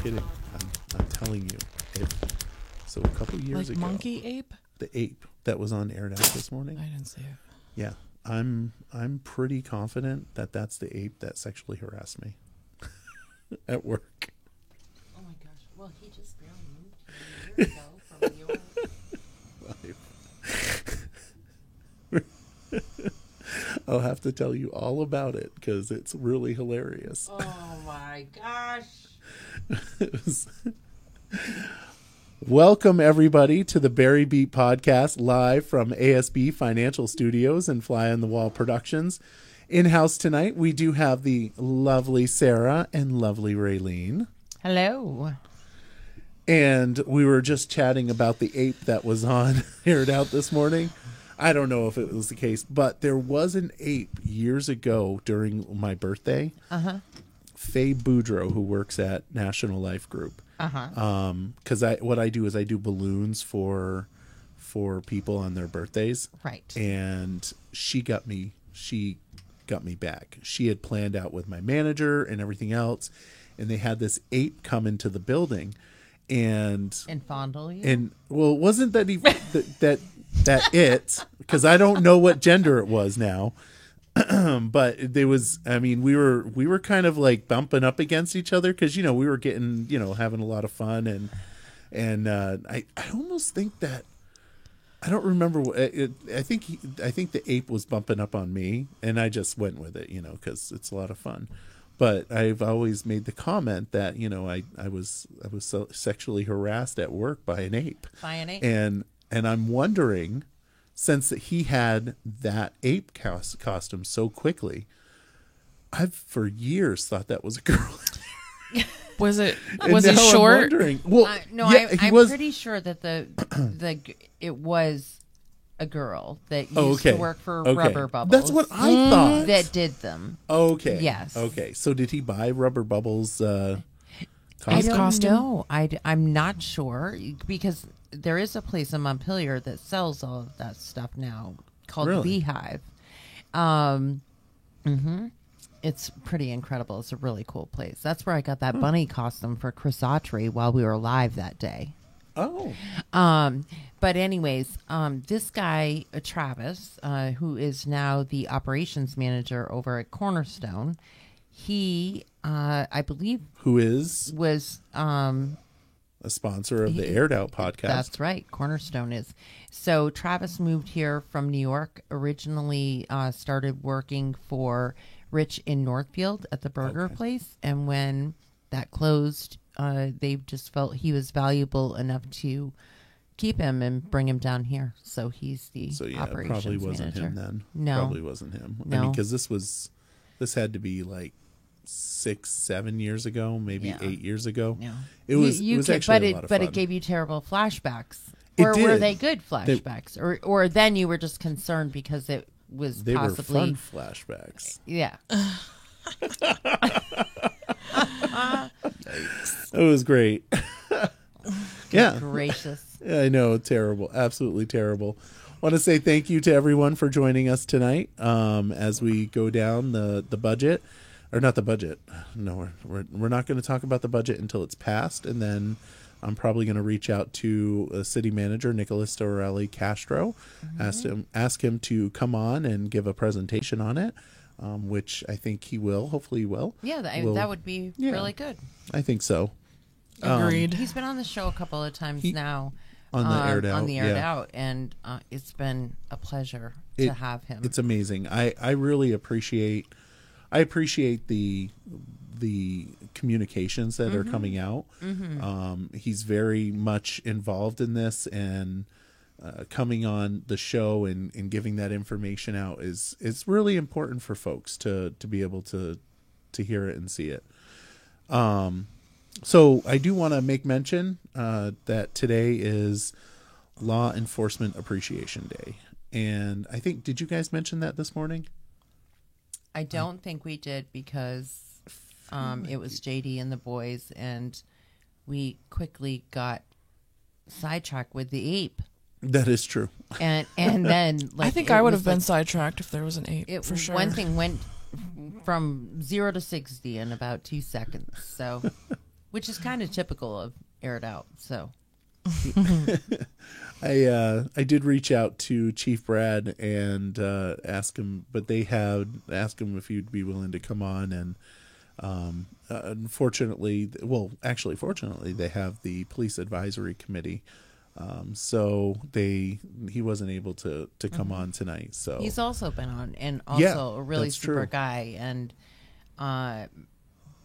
kidding. I'm telling you. So a couple years ago, monkey ape, the ape that was on Aired Out this morning. I didn't see it. Yeah, I'm pretty confident that that's the ape that sexually harassed me at work. Oh my gosh! Well, he just barely moved here a year ago from New York. I'll have to tell you all about it because it's really hilarious. Oh my gosh! Welcome everybody to the Barry Beat Podcast, live from ASB Financial Studios and Fly on the Wall Productions. In-house tonight, we do have the lovely Sarah and lovely Raylene. Hello. And we were just chatting about the ape that was on Aired Out this morning. I don't know if it was the case, but there was an ape years ago during my birthday. Faye Boudreau, who works at National Life Group. Because what I do is I do balloons for people on their birthdays. Right. And she got me back. She had planned out with my manager and everything else, and they had this ape come into the building and fondle you. And well, it wasn't that he that it, because I don't know what gender it was now. But there was, I mean, we were kind of like bumping up against each other because, we were getting, having a lot of fun. And I almost think that, I don't remember what I think the ape was bumping up on me and I just went with it, because it's a lot of fun. But I've always made the comment that, I was so sexually harassed at work by an ape. And I'm wondering, since that he had that ape costume so quickly, I've for years thought that was a girl. Was he now short? Well, no, yeah, I'm was pretty sure that it was a girl that used to work for Rubber Bubbles. That's what I thought. That did them. Okay. Yes. Okay. So did he buy Rubber Bubbles I costume? don't know. I'm not sure because there is a place in Montpelier that sells all of that stuff now called Really? Beehive. It's pretty incredible. It's a really cool place. That's where I got that bunny costume for Chris Autry while we were live that day. Oh. But anyways, this guy, Travis, who is now the operations manager over at Cornerstone, he, I believe, was a sponsor of the Aired Out podcast. That's right. Cornerstone is. So Travis moved here from New York, originally started working for Rich in Northfield at the burger place. And when that closed, they just felt he was valuable enough to keep him and bring him down here. So he's the operations probably wasn't manager. him then. No. Probably wasn't him. No. I mean, because this had to be like 6-7 years ago, maybe 8 years ago. Yeah. It was actually a lot of fun. But it gave you terrible flashbacks. It Or were did. they good flashbacks? Or then you were just concerned because it was They possibly were fun flashbacks. Yeah. It was great. Yeah. Gracious. I know, terrible, absolutely terrible. Want to say thank you to everyone for joining us tonight as we go down the budget, or not the budget. No, we're not going to talk about the budget until it's passed, and then I'm probably going to reach out to city manager Nicholas Dorelli Castro, ask him to come on and give a presentation on it, which I think he will. Hopefully, he will. Yeah, that would be really good. I think so. Agreed. He's been on the show a couple of times now. On the Aired Out. On the Aired yeah. Out, and it's been a pleasure to have him. It's amazing. I really appreciate the communications that are coming out. He's very much involved in this, and coming on the show and giving that information out is really important for folks to be able to hear it and see it. So I do want to make mention that today is Law Enforcement Appreciation Day. And I think, did you guys mention that this morning? I don't think we did because it was JD and the boys, and we quickly got sidetracked with the ape. That is true. And then I think I would have been sidetracked if there was an ape, for sure. One thing went from 0 to 60 in about 2 seconds. So which is kind of typical of Air It Out. So I did reach out to Chief Brad and ask him, but they had asked him if he'd be willing to come on, and unfortunately, fortunately, they have the police advisory committee, so he wasn't able to come on tonight. So he's also been on, and also a really that's super true. guy. And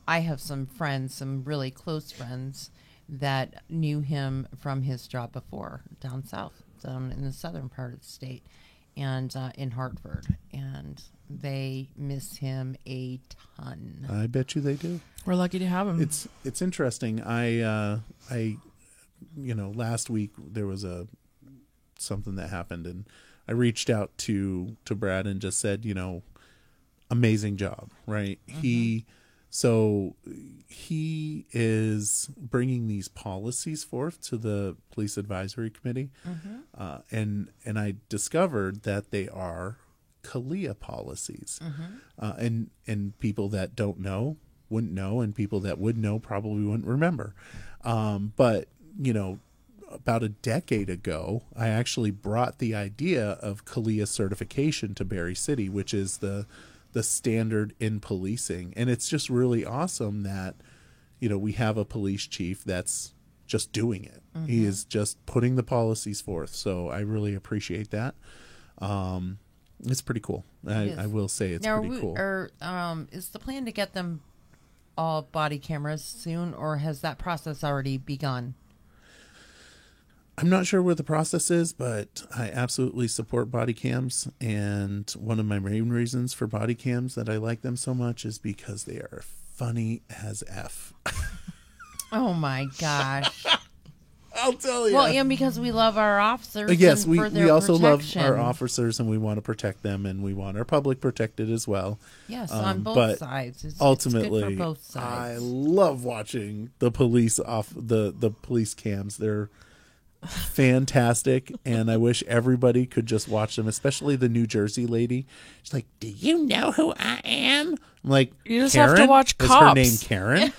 I have some friends, some really close friends, that knew him from his job before down south, down in the southern part of the state, and in Hartford, and they miss him a ton. I bet you they do. We're lucky to have him. It's interesting. I last week there was something that happened, and I reached out to Brad and just said, amazing job, right? Mm-hmm. He is bringing these policies forth to the police advisory committee, and I discovered that they are CALEA policies, and people that don't know wouldn't know, and people that would know probably wouldn't remember. But about a decade ago, I actually brought the idea of CALEA certification to Berry City, which is the standard in policing. And it's just really awesome that, we have a police chief that's just doing it. He is just putting the policies forth. So I really appreciate that. It's pretty cool. I will say it's pretty cool. Is the plan to get them all body cameras soon, or has that process already begun? I'm not sure what the process is, but I absolutely support body cams. And one of my main reasons for body cams that I like them so much is because they are funny as F. Oh my gosh. I'll tell you. Well, and because we love our officers. Yes, and we for their also protection. love our officers, and we want to protect them, and we want our public protected as well. Yes, on both but sides. It's ultimately, good for both I sides. love watching the police the police cams. They're fantastic, and I wish everybody could just watch them, especially the New Jersey lady. She's like, "Do you know who I am?" I'm like, You just Karen? have to watch Is Cops. her name Karen?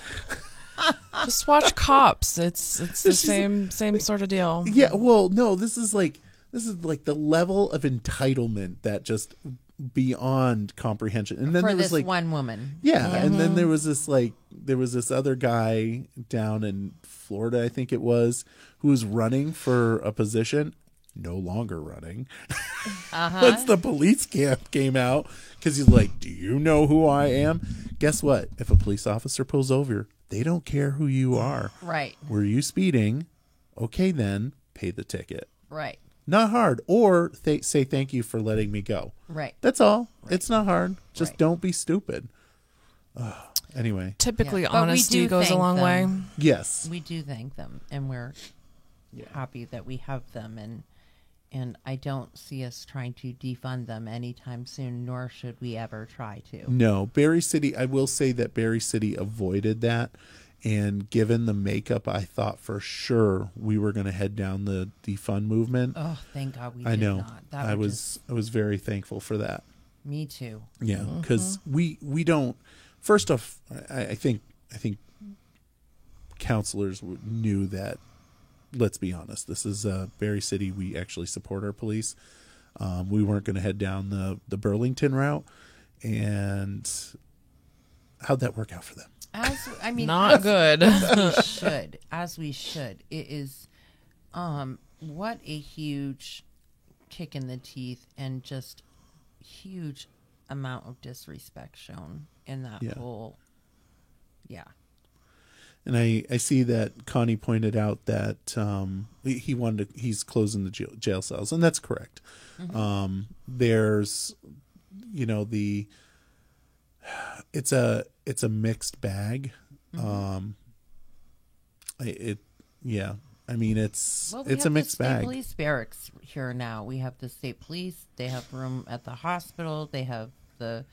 Just watch Cops. It's the same sort of deal. Yeah, well, no, this is like the level of entitlement that just beyond comprehension. And then For there was this one woman. yeah, and then there was this other guy down in Florida, I think it was, who was running for a position, no longer running. Once the police camp came out, because he's like, "Do you know who I am?" Guess what? If a police officer pulls over, they don't care who you are. Right. Were you speeding? Okay, then pay the ticket. Right. Not hard. Or say thank you for letting me go. Right. That's all. It's not hard. Just Right. don't be stupid. Anyway. Typically, Yeah. But we honesty do goes a thank long way. them. Yes. We do thank them, and we're happy that we have them, and I don't see us trying to defund them anytime soon, nor should we ever try to. No. Berry City, I will say that Berry City avoided that. And given the makeup, I thought for sure we were going to head down the defund movement. Oh, thank God we I did know. not. That I would was very thankful for that. me too. Yeah, because we don't. First off, I think counselors knew that. Let's be honest. This is Berry City. We actually support our police. We weren't going to head down the Burlington route, and how'd that work out for them? Not good. As we should. It is, what a huge kick in the teeth and just huge amount of disrespect shown in that whole. Yeah. And I see that Connie pointed out that he's closing the jail cells, and that's correct. There's, it's a mixed bag. I mean, it's a mixed bag. State police barracks here now. We have the state police. They have room at the hospital. They have the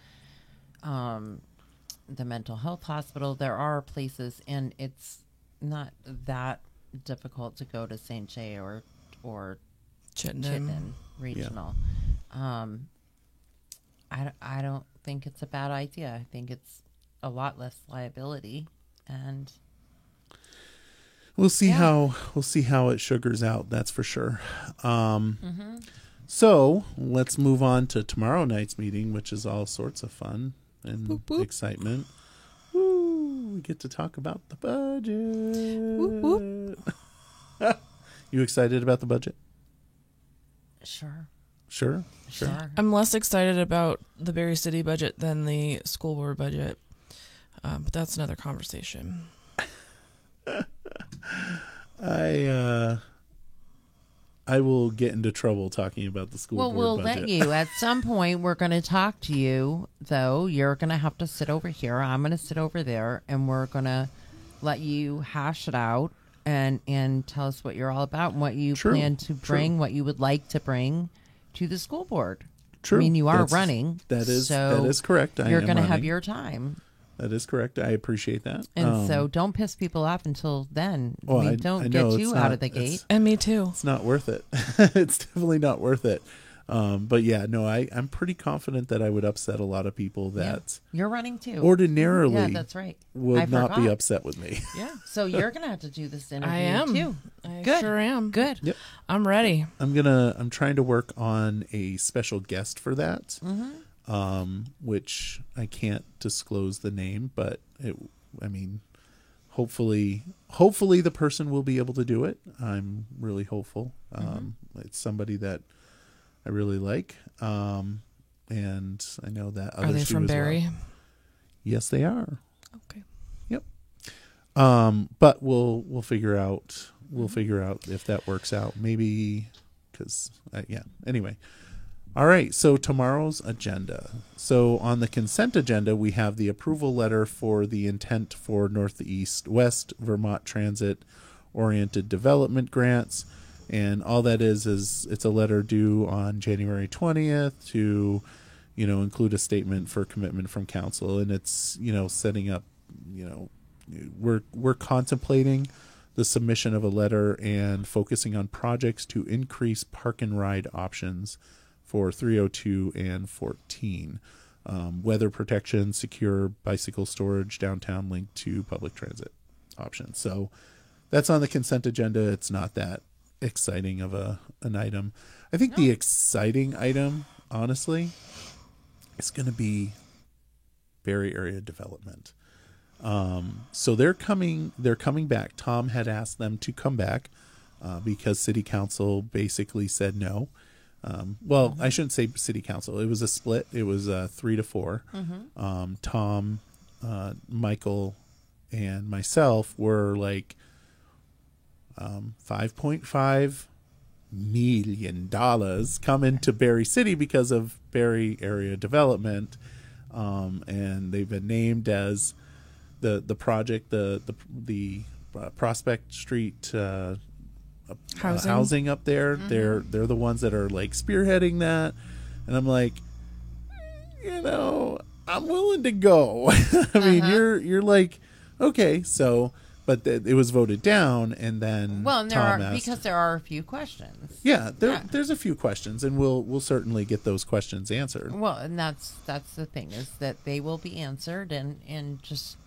mental health hospital. There are places, and it's not that difficult to go to St. Jay or Chittenden Regional. I don't think it's a bad idea. I think it's a lot less liability, and we'll see Yeah. how it sugars out. That's for sure. So let's move on to tomorrow night's meeting, which is all sorts of fun and Boop, boop. excitement. Woo! We get to talk about the budget. Whoop, You excited about the budget? Sure. Sure. Sure. I'm less excited about the Berry City budget than the school board budget, but that's another conversation. I will get into trouble talking about the school Well, board we'll budget. let you. At some point, we're going to talk to you, though. You're going to have to sit over here. I'm going to sit over there, and we're going to let you hash it out and tell us what you're all about and what you True, plan to bring, true. what you would like to bring to the school board. True. I mean, you are That's- running. That is so correct. I You're am going to have running. your time. That is correct. I appreciate that. And so don't piss people off until then. well, I don't know get it's too not- out of the it's- gate. And me too. It's not worth it. It's definitely not worth it. But yeah, no, I'm pretty confident that I would upset a lot of people that You're running too. ordinarily Yeah, that's right. I would not be forgot. upset with me. Yeah, So you're going to have to do this interview I am. too. I Good. sure am. Good. Yep. I'm ready. I'm trying to work on a special guest for that, which I can't disclose the name, but hopefully the person will be able to do it. I'm really hopeful. It's somebody that I really like, and I know that Are others they do from as well. Barry? Yes, they are. Okay. Yep. But we'll figure out if that works out. Maybe because yeah. Anyway. All right. So tomorrow's agenda. So on the consent agenda, we have the approval letter for the intent for Northeast West Vermont Transit Oriented Development Grants. And all that is it's a letter due on January 20th to, include a statement for commitment from council. And it's, setting up, we're contemplating the submission of a letter and focusing on projects to increase park and ride options for 302 and 14. Weather protection, secure bicycle storage, downtown linked to public transit options. So that's on the consent agenda. It's not that exciting of an item. I think the exciting item, honestly, is going to be Barry area development. So they're coming back. Tom had asked them to come back because city council basically said no. Well, I shouldn't say city council. It was a split. It was 3-4. Tom, Michael, and myself were like $5.5 million coming to Barry City because of Barry area development, and they've been named as the project, the Prospect Street housing up there. They're the ones that are like spearheading that, and I'm like, I'm willing to go. I mean, you're like, okay, so. But it was voted down, and then Well, and Tom asked, because there are a few questions. yeah, there's a few questions, and we'll certainly get those questions answered. Well, and that's the thing, is that they will be answered, and just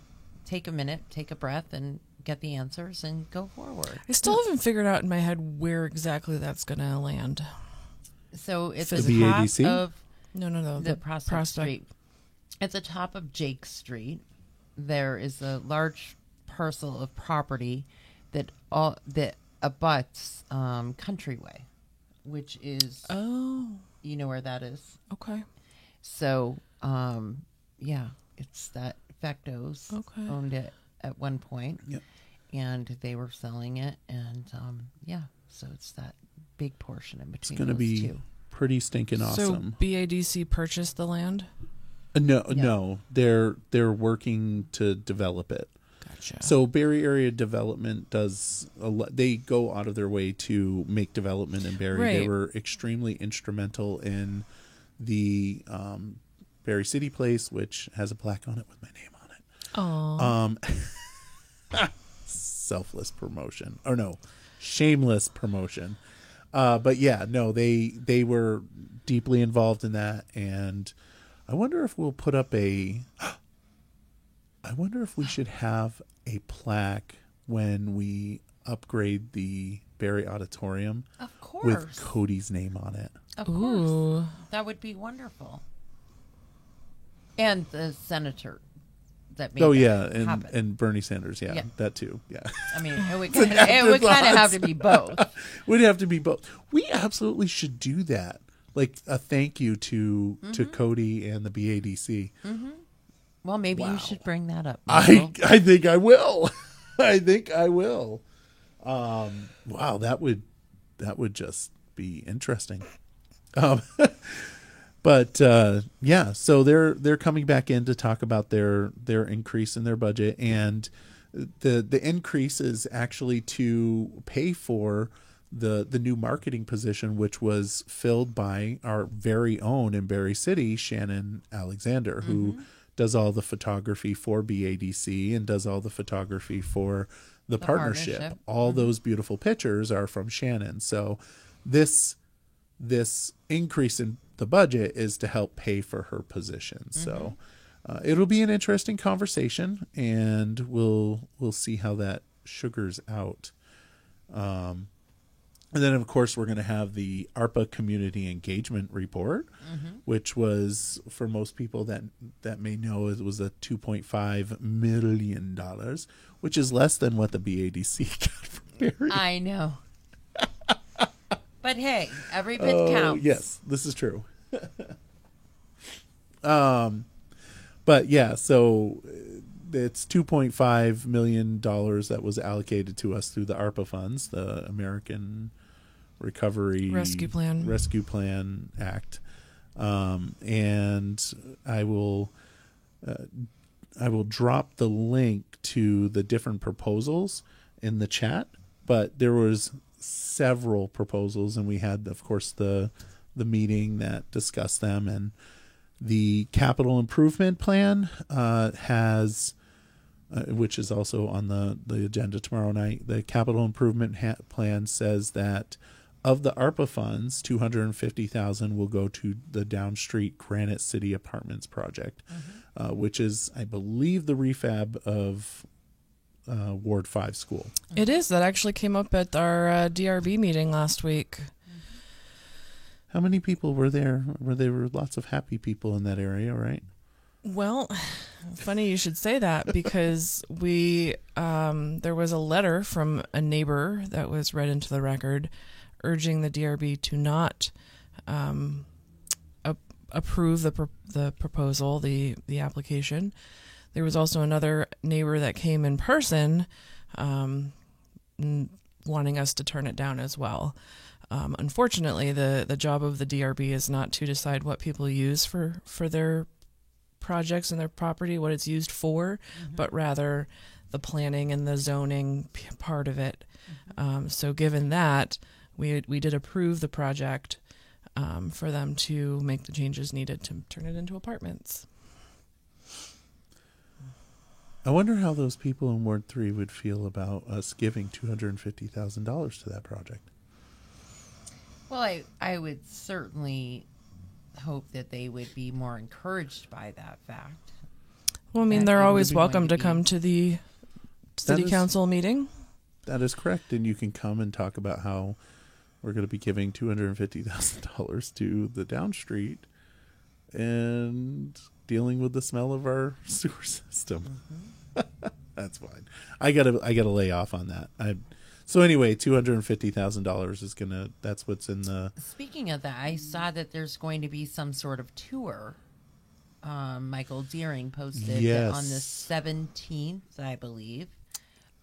take a minute, take a breath, and get the answers and go forward. I still haven't figured out in my head where exactly that's going to land. So it's The at BADC? the top of No. the Prospect Street. At the top of Jake Street, there is a large parcel of property that abuts Countryway, which is Oh, you know where that is. okay. So yeah, it's that Fectos Okay. owned it at one point, Yep. and they were selling it, and yeah, so it's that big portion in It's between going to those be two. pretty stinking awesome. So BADC purchased the land? No, they're working to develop it. Gotcha. So Barry Area Development does they go out of their way to make development in Barry. They Right. were extremely instrumental in the Barry City Place, which has a plaque on it with my name on it. Oh, Selfless promotion. Or no, shameless promotion. But yeah, no, they were deeply involved in that, and I wonder if we'll put up I wonder if we should have a plaque when we upgrade the Barry Auditorium Of course. with Cody's name on it. Of Ooh. course. That would be wonderful. And the senator that made Oh that yeah, happen. and Bernie Sanders, yeah, Yeah. that too, yeah. I mean, it would an kind of afterthought. have to be both. Would have to be both. We absolutely should do that. Like a thank you to Cody and the BADC. Well, maybe Wow. you should bring that up. I think I will. I think I will. Wow, that would just be interesting. But yeah, so they're coming back in to talk about their increase in their budget, and the increase is actually to pay for the new marketing position, which was filled by our very own in Berry City, Shannon Alexander, who does all the photography for BADC and does all the photography for the partnership. All those beautiful pictures are from Shannon. So this increase in the budget is to help pay for her position. So it'll be an interesting conversation, and we'll see how that sugars out. And then, of course, we're going to have the ARPA Community Engagement Report, which was, for most people that may know, it was a $2.5 million, which is less than what the BADC got from Barry. I know. But hey, every bit counts. Yes, this is true. But yeah, so it's $2.5 million that was allocated to us through the ARPA funds, the American Recovery Rescue Plan Act. And I will drop the link to the different proposals in the chat, but there was several proposals, and we had, of course, the meeting that discussed them, and the capital improvement plan has, which is also on the agenda tomorrow night. The capital improvement plan says that of the ARPA funds, $250,000 will go to the Downstreet Granite City Apartments project, which is, I believe, the refab of Ward 5 school. It is. That actually came up at our DRB meeting last week. How many people were there? There were lots of happy people in that area, right? Well, funny you should say that, because we there was a letter from a neighbor that was read into the record urging the DRB to not approve the proposal, the application. There was also another neighbor that came in person wanting us to turn it down as well. Unfortunately, the job of the DRB is not to decide what people use for their projects and their property, what it's used for, but rather the planning and the zoning part of it. So given that, we did approve the project for them to make the changes needed to turn it into apartments. I wonder how those people in Ward 3 would feel about us giving $250,000 to that project. Well, I would certainly hope that they would be more encouraged by that fact. Well, I mean, That they're it always would be going welcome to to be- come to the city is- council meeting. That is correct, and you can come and talk about how we're going to be giving $250,000 to the Downstreet and dealing with the smell of our sewer system. That's fine. I gotta lay off on that. So anyway, $250,000 is gonna. That's what's in the. Speaking of that, I saw that there's going to be some sort of tour. Michael Deering posted that on the 17th, I believe.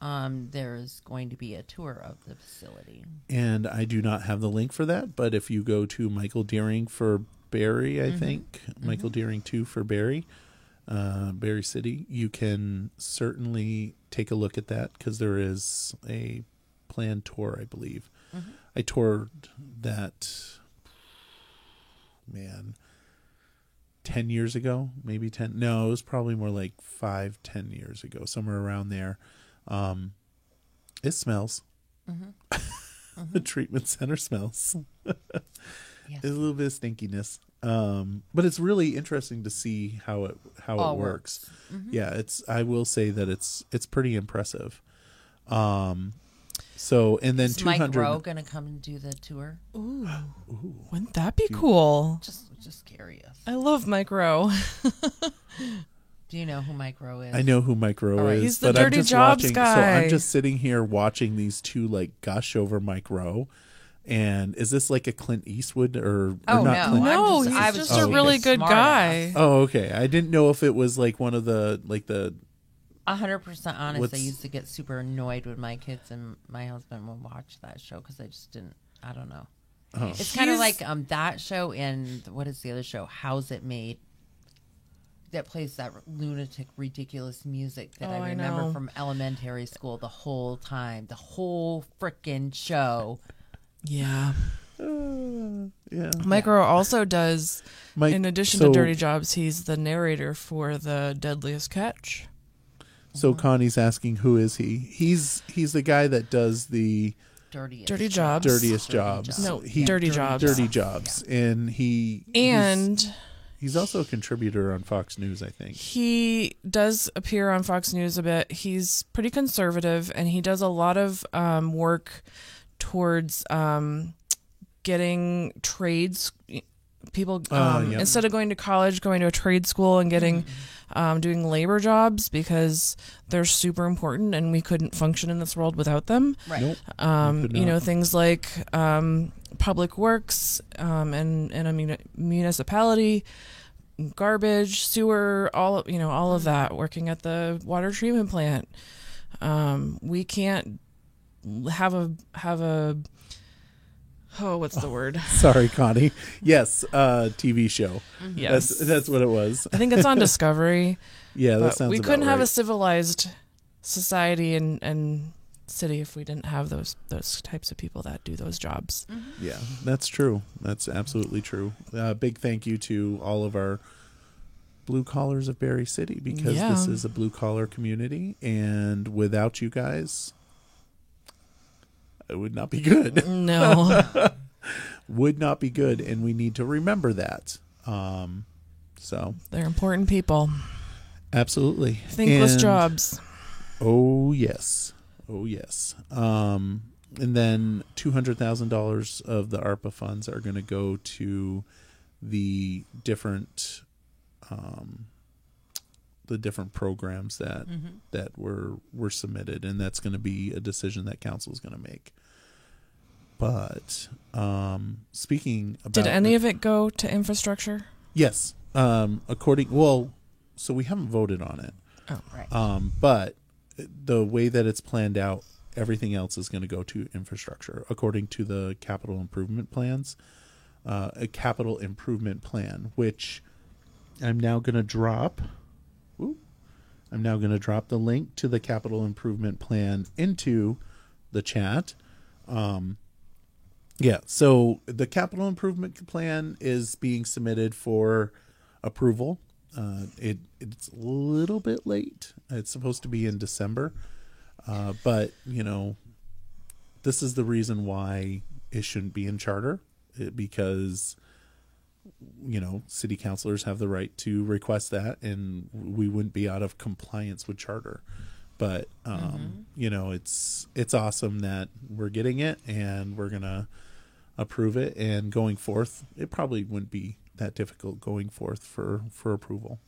There's going to be a tour of the facility. And I do not have the link for that, but if you go to Michael Deering for Barry, I think Michael Deering 2 for Barry, Berry City, you can certainly take a look at that, because there is a planned tour, I believe. I toured that, 10 years ago, maybe 10. No, it was probably more like 5-10 years ago, somewhere around there. It smells. The treatment center smells. Yes. There's a little bit of stinkiness. But it's really interesting to see how it All works. works. Yeah, I will say that it's pretty impressive. So, and then Is Mike 200. Rowe going to come and do the tour? Ooh, wouldn't that be cool? Just curious. I love Mike Rowe. Do you know who Mike Rowe is? I know who Mike Rowe right. is. He's the but I'm Dirty just Jobs watching, guy. So I'm just sitting here watching these two like gush over Mike Rowe. And is this like a Clint Eastwood or Oh, not? no. Clint? No, I he's was just a okay. really good Smart guy. ass. Oh, okay. I didn't know if it was like one of the 100% honest. What's- I used to get super annoyed when my kids and my husband would watch that show because I just didn't. I don't know. Oh. It's kind of He's- like that show and what is the other show? How's It Made? That plays that lunatic, ridiculous music that Oh, I I remember know. from elementary school the whole time, the whole frickin' show. Yeah. yeah. Mike Rowe also does, Mike, in addition so- to Dirty Jobs, he's the narrator for The Deadliest Catch. So Connie's asking who is he? He's the guy that does the Dirty Jobs. dirtiest jobs. No, He- Dirty Jobs. Dirty Jobs, and And he's also a contributor on Fox News, I think. he does appear on Fox News a bit. He's pretty conservative, and he does a lot of work towards getting trades. People, Yeah. instead of going to college, going to a trade school and getting doing labor jobs because they're super important, and we couldn't function in this world without them. Right. Nope. could You not. know, things like public works and a municipality, garbage, sewer, all of that. Working at the water treatment plant, we can't have a what's the word? Sorry, Connie. Yes, TV show. Yes, That's what it was. I think it's on Discovery. Yeah, that But sounds. we about couldn't have a right. civilized society and city if we didn't have those types of people that do those jobs. Yeah, that's true. That's absolutely true. Big thank you to all of our blue collars of Berry City because Yeah. this is a blue collar community, and without you guys, it would not be good. No. Would not be good, and we need to remember that. So They're important people. absolutely, Thankless And- jobs. Oh yes, oh yes. And then $200,000 of the ARPA funds are going to go to the different programs that were submitted, and that's going to be a decision that council is going to make. But speaking about, Did any of it go to infrastructure? yes, so we haven't voted on it. Oh, Right. But the way that it's planned out, everything else is going to go to infrastructure according to the capital improvement plans. A capital improvement plan, which I'm now going to drop. I'm now going to drop the link to the capital improvement plan into the chat. So the capital improvement plan is being submitted for approval. It's a little bit late. It's supposed to be in December. But, this is the reason why it shouldn't be in charter, because, city councilors have the right to request that, and we wouldn't be out of compliance with charter. But, it's awesome that we're getting it and we're going to approve it, and going forth, it probably wouldn't be that difficult going forth for approval.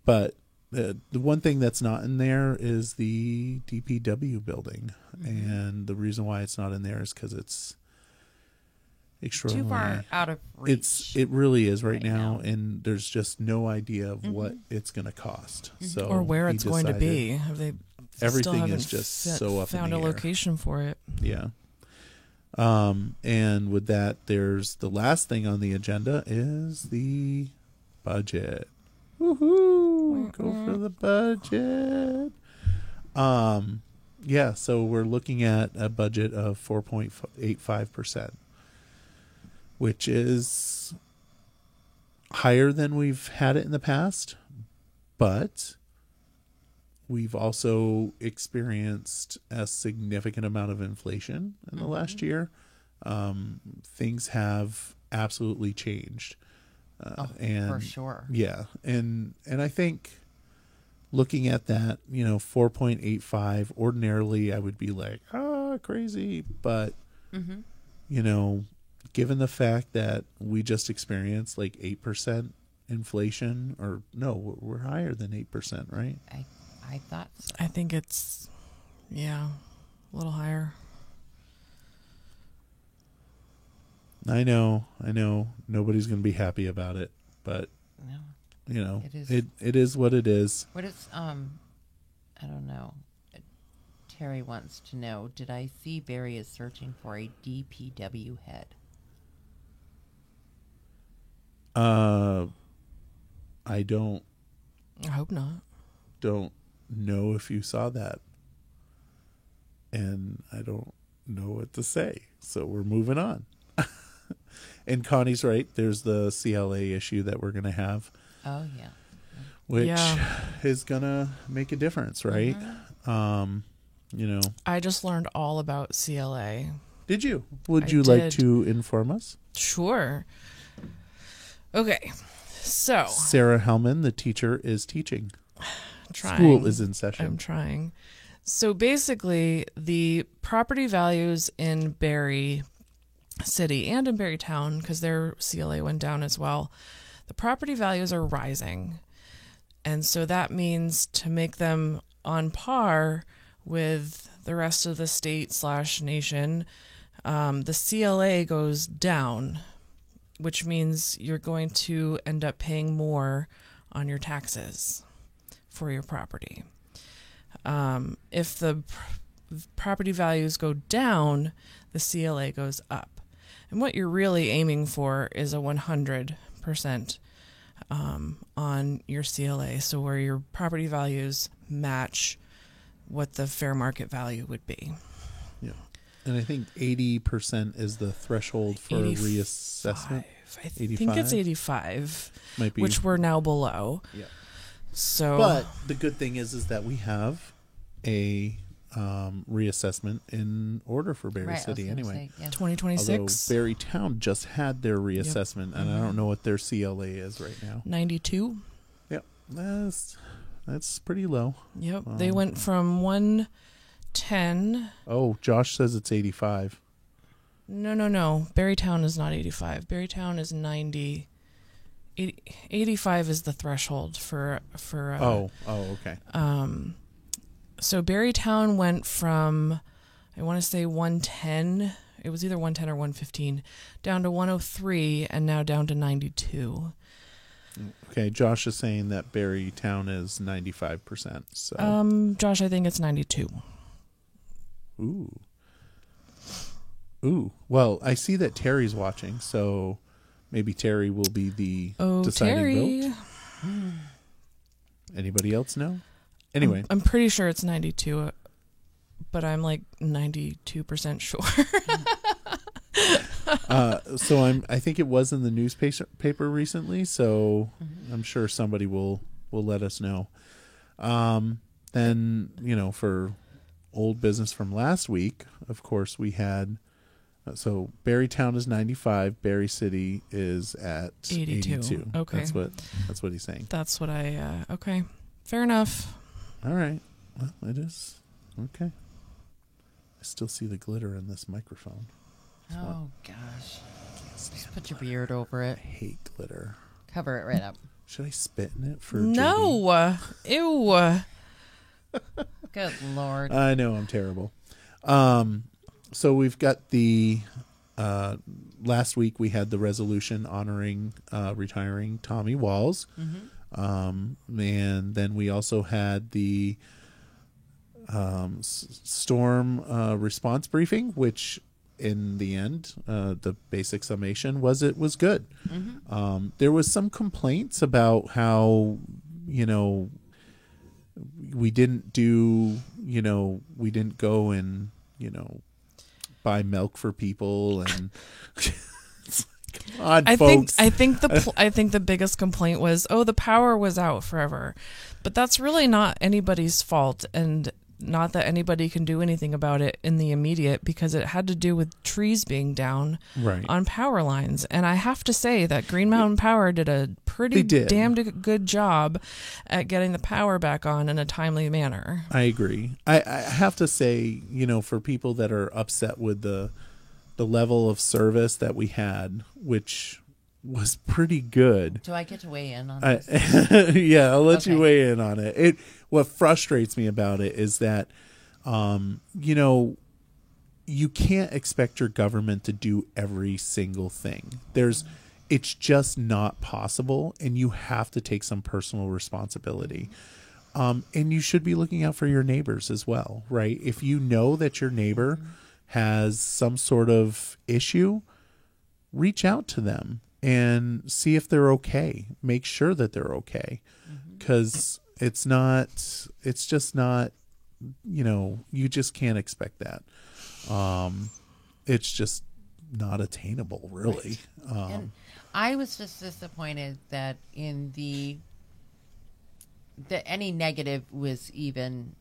But the one thing that's not in there is the DPW building, and the reason why it's not in there is because it's Too extraordinary. far out of reach. It really is right right now, now. and there's just no idea of what it's going to cost. So or where he it's going to decided- be. Have they Everything still is haven't just so up in found the a air. location for it? Yeah. And with that, there's the last thing on the agenda is the budget. Woohoo! Go for the budget. So we're looking at a budget of 4.85%, which is higher than we've had it in the past, but we've also experienced a significant amount of inflation in the last year. Things have absolutely changed. And for sure. yeah. And I think looking at that, 4.85, ordinarily I would be like, crazy. But, given the fact that we just experienced like 8% inflation, or no, we're higher than 8%, right? I thought so. I think it's, a little higher. I know. Nobody's going to be happy about it, but No. it is what it is. What is I don't know. Terry wants to know, did I see Barry is searching for a DPW head? I I hope not. don't know if you saw that, and I don't know what to say, so we're moving on. And Connie's right, there's the CLA issue that we're going to have, Oh, yeah. which Yeah. is going to make a difference, right? I just learned all about CLA. Did you? Would I you like did. to inform us? Sure. Okay. So, Sarah Hellman, the teacher, is teaching. trying. School is in I'm session. trying. So basically, the property values in Barry City and in Barry Town, because their CLA went down as well, the property values are rising. And so that means to make them on par with the rest of the state/nation, the CLA goes down, which means you're going to end up paying more on your taxes for your property. If the property values go down, the CLA goes up. And what you're really aiming for is a 100% on your CLA, so where your property values match what the fair market value would be. Yeah. And I think 80% is the threshold for 85. reassessment. I think it's 85? 85, Might be. which we're now below. Yeah. So, But the good thing is that we have a reassessment in order for Barry Right, I was City gonna anyway. say, yeah. Although 2026, Barry Town just had their reassessment, and I Mm-hmm. don't know what their CLA is right now. 92. Yep, that's pretty low. Yep, they went from 110. Oh, Josh says it's 85. No. Barrytown is not 85. Barrytown is 90. 85 is the threshold for Okay. So Barrytown went from, I want to say 110. It was either 110 or 115, down to 103, and now down to 92. Okay, Josh is saying that Barry Town is 95%. So, Josh, I think it's 92. Ooh. Well, I see that Terry's watching, so maybe Terry will be the deciding Terry. vote. Anybody else know? Anyway, I'm pretty sure it's 92, but I'm like 92% sure. so I think it was in the newspaper recently, so I'm sure somebody will let us know. Then, for old business from last week, of course, we had, so Barry Town is 95, Barry City is at 82. Okay. That's what he's saying. That's what okay. Fair enough. All right. Well, it is. Okay. I still see the glitter in this microphone. Oh, gosh. Just put your beard over I it. hate glitter. Cover it right up. Should I spit in it for JD? No. Ew. Good Lord. I know, I'm terrible. So we've got the last week we had the resolution honoring retiring Tommy Walls. And then we also had the storm response briefing, which in the end, the basic summation was it was good. There was some complaints about how, we didn't do, we didn't go and, buy milk for people and come on, folks. I think the biggest complaint was, the power was out forever. But that's really not anybody's fault, and not that anybody can do anything about it in the immediate, because it had to do with trees being down Right. on power lines. And I have to say that Green Mountain Power did a pretty damn good job at getting the power back on in a timely manner. I agree. I have to say, for people that are upset with the level of service that we had, which was pretty good. Do I get to weigh in on this? Yeah, I'll let you weigh in on it. What frustrates me about it is that, you can't expect your government to do every single thing. It's just not possible, and you have to take some personal responsibility. And you should be looking out for your neighbors as well, right? If you know that your neighbor has some sort of issue, reach out to them and see if they're okay. Make sure that they're okay, because it's just not, you just can't expect that. It's just not attainable, really. And I was just disappointed that that any negative was even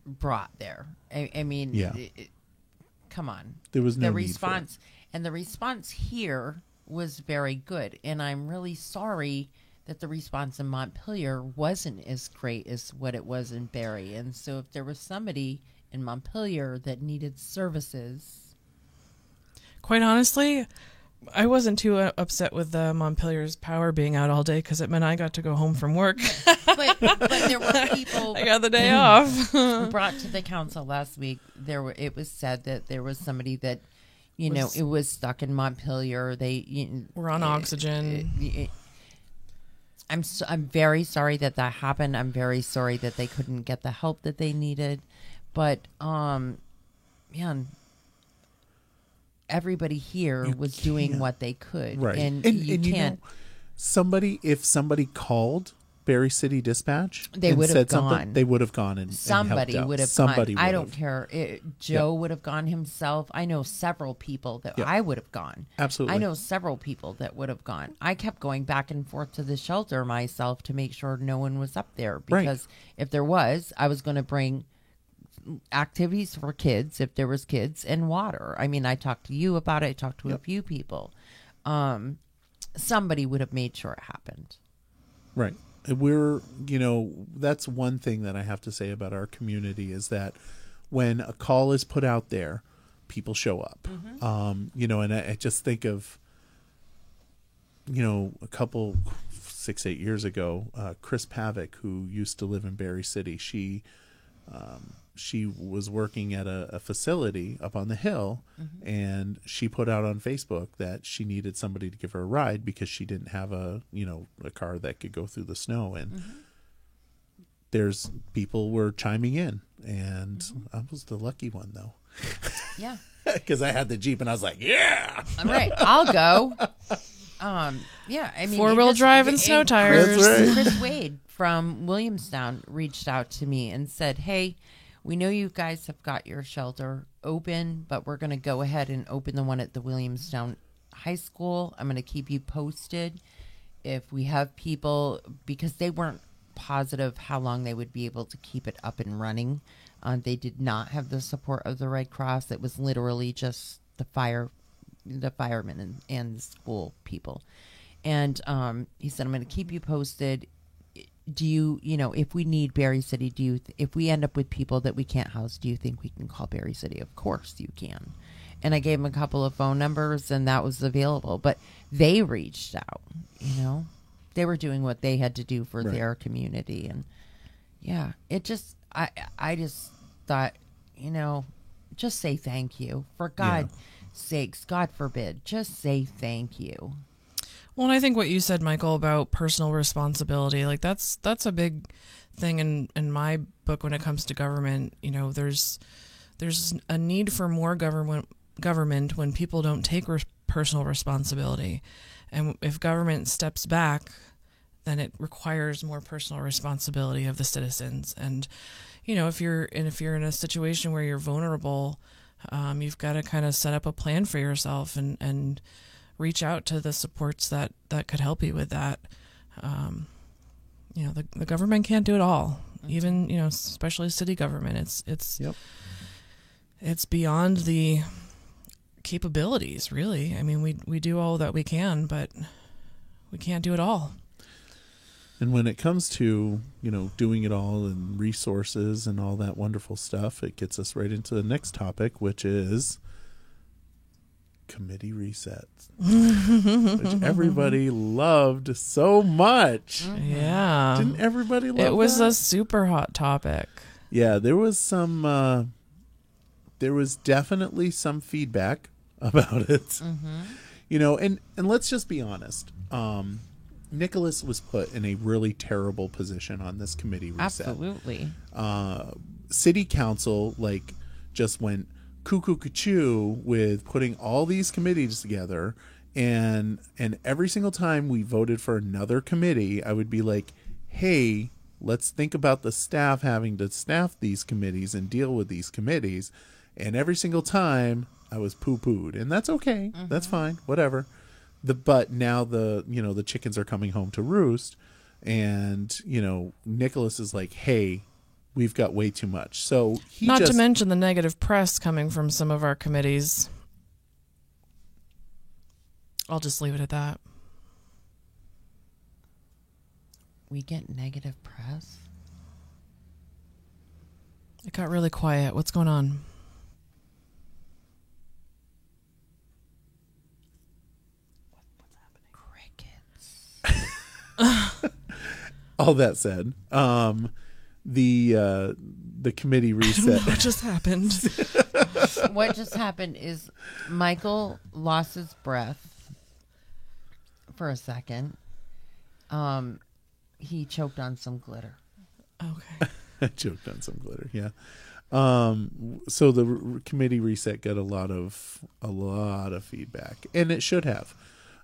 brought there. I mean, Yeah. Come on. There was no the need response, and the response here was very good. And I'm really sorry that the response in Montpelier wasn't as great as what it was in Barrie. And so if there was somebody in Montpelier that needed services, Quite honestly, I wasn't too upset with Montpelier's power being out all day, because it meant I got to go home from work. but there were people I got the day off. brought to the council last week. It was said that there was somebody that, it was stuck in Montpelier. They We're on oxygen. I'm very sorry that happened. I'm very sorry that they couldn't get the help that they needed. But man, everybody here was doing what they could, right? And you can't. If somebody called Barrie City Dispatch, they would have gone. They would have gone and somebody and would have somebody gone. would I don't have. care. Joe would have gone himself. I know several people that I would have gone. Absolutely. I know several people that would have gone. I kept going back and forth to the shelter myself to make sure no one was up there, because if there was, I was going to bring activities for kids, if there was kids, and water. I mean, I talked to you about it. I talked to a few people. Somebody would have made sure it happened. Right. That's one thing that I have to say about our community, is that when a call is put out there, people show up. And I just think of, a couple 6-8 years ago, Chris Pavick, who used to live in Barrie City, she was working at a facility up on the hill, and she put out on Facebook that she needed somebody to give her a ride because she didn't have a car that could go through the snow. And there's people were chiming in, and I was the lucky one, though. Yeah. Because I had the Jeep, and I was like, yeah. All right, I'll go. Yeah, I mean, 4-wheel drive and snow tires. That's right. Chris Wade from Williamstown reached out to me and said, hey, we know you guys have got your shelter open, but we're going to go ahead and open the one at the Williamstown High School. I'm going to keep you posted if we have people, because they weren't positive how long they would be able to keep it up and running. They did not have the support of the Red Cross. It was literally just the firemen and the school people. And he said, I'm going to keep you posted. Do you, if we need Barrie City, if we end up with people that we can't house, do you think we can call Barrie City? Of course you can. And I gave him a couple of phone numbers, and that was available. But they reached out, They were doing what they had to do for their community. And, yeah, it just, I just thought, just say thank you. For God's sakes, God forbid, just say thank you. Well, and I think what you said, Michael, about personal responsibility, like that's a big thing in my book when it comes to government. There's a need for more government when people don't take personal responsibility. And if government steps back, then it requires more personal responsibility of the citizens. And, if you're in a situation where you're vulnerable, you've got to kind of set up a plan for yourself and reach out to the supports that could help you with that. The government can't do it all. even, especially city government. It's Yep. it's beyond the capabilities, really. I mean, we do all that we can, but we can't do it all. And when it comes to, doing it all and resources and all that wonderful stuff, it gets us right into the next topic, which is committee resets, which everybody loved so much. Yeah. Didn't everybody love It was that? a super hot topic. Yeah, there was some, there was definitely some feedback about it. And let's just be honest. Nicholas was put in a really terrible position on this committee reset. Absolutely. City council just went cuckoo with putting all these committees together, and every single time we voted for another committee, I would be like, hey, let's think about the staff having to staff these committees and deal with these committees. And every single time I was poo-pooed, and that's okay. That's fine. Whatever. But now the chickens are coming home to roost, and Nicholas is like, hey, we've got way too much. So Not to mention the negative press coming from some of our committees. I'll just leave it at that. We get negative press. It got really quiet. What's going on? Crickets. all that said, the committee reset. What just happened? What just happened is Michael lost his breath for a second. He choked on some glitter. Okay. I choked on some glitter. Yeah. So the committee reset got a lot of feedback, and it should have.